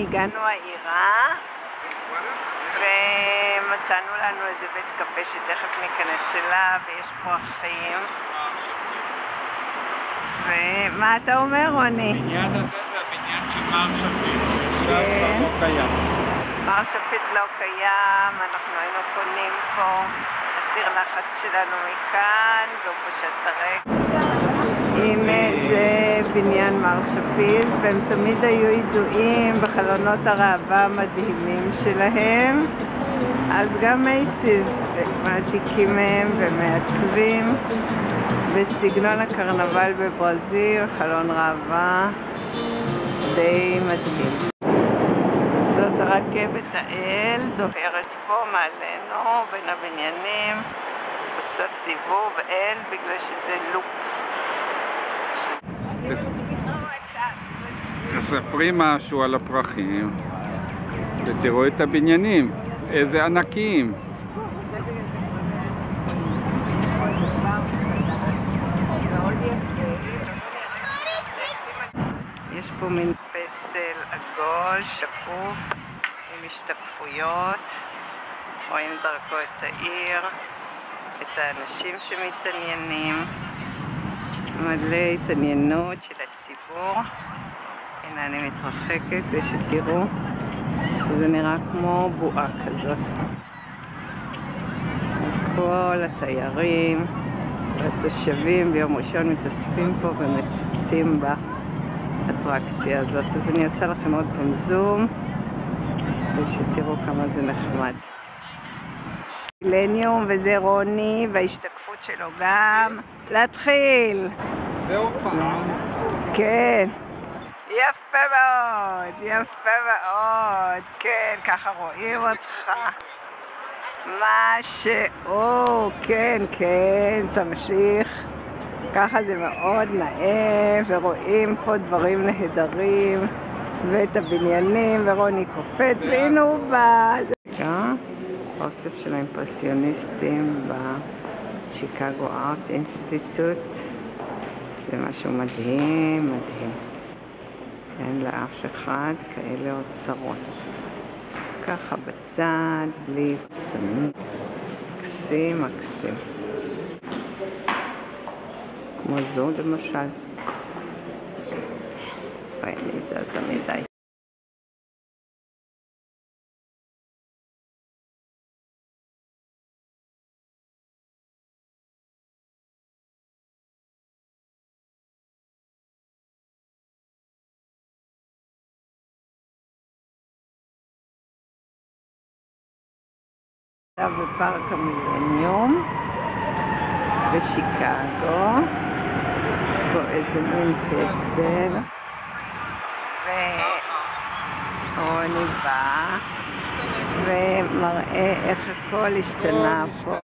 הגענו העירה ומצאנו לנו איזה בית קפה שתכף ניכנס אליו, ויש פרחים. ומה אתה אומר, רוני? הבניין הזה זה הבניין של מר שפיט, שעכשיו כבר לא קיים. מר שפיט לא קיים, אנחנו היינו קונים פה, הסיר לחץ שלנו מכאן, והוא פשוט טרק. הנה זה בניין מר שפיט, והם תמיד היו ידועים בחלונות הראווה המדהימים שלהם. אז גם מייסיס מעתיקים מהם ומעצבים בסגנון הקרנבל בברזיל, חלון ראווה די מדהים. זאת הרכבת האל, דוהרת פה מעלינו בין הבניינים, עושה סיבוב אל בגלל שזה לופ. תספרי משהו על הפרחים ותראו את הבניינים, איזה ענקים. יש פה מין פסל עגול, שקוף, עם השתקפויות, רואים דרכו את העיר, את האנשים שמתעניינים, מלא התעניינות של הציבור. הנה אני מתרחקת כדי שתראו, זה נראה כמו בועה כזאת. כל התיירים והתושבים ביום ראשון מתאספים פה ומצצים באטרקציה הזאת. אז אני אעשה לכם עוד פעם זום כדי שתראו כמה זה נחמד. מילניום, וזה רוני וההשתקפות שלו גם. להתחיל! זה הופעה. כן. יפה מאוד, יפה מאוד. כן, ככה רואים אותך. כן, כן, תמשיך. ככה זה מאוד נאה, ורואים פה דברים נהדרים, ואת הבניינים, ורוני קופץ, והנה הוא בא. אוסף של האימפרסיוניסטים בשיקגו ארט אינסטיטוט. זה משהו מדהים, מדהים. אין לאף אחד כאלה אוצרות. ככה בצד, בלי פסמים. מקסים, מקסים. כמו זו למשל. אני זזה מדי. בפארק המילניום בשיקגו. יש פה איזה מין פסל, ורוני בא ומראה איך הכל השתנה פה.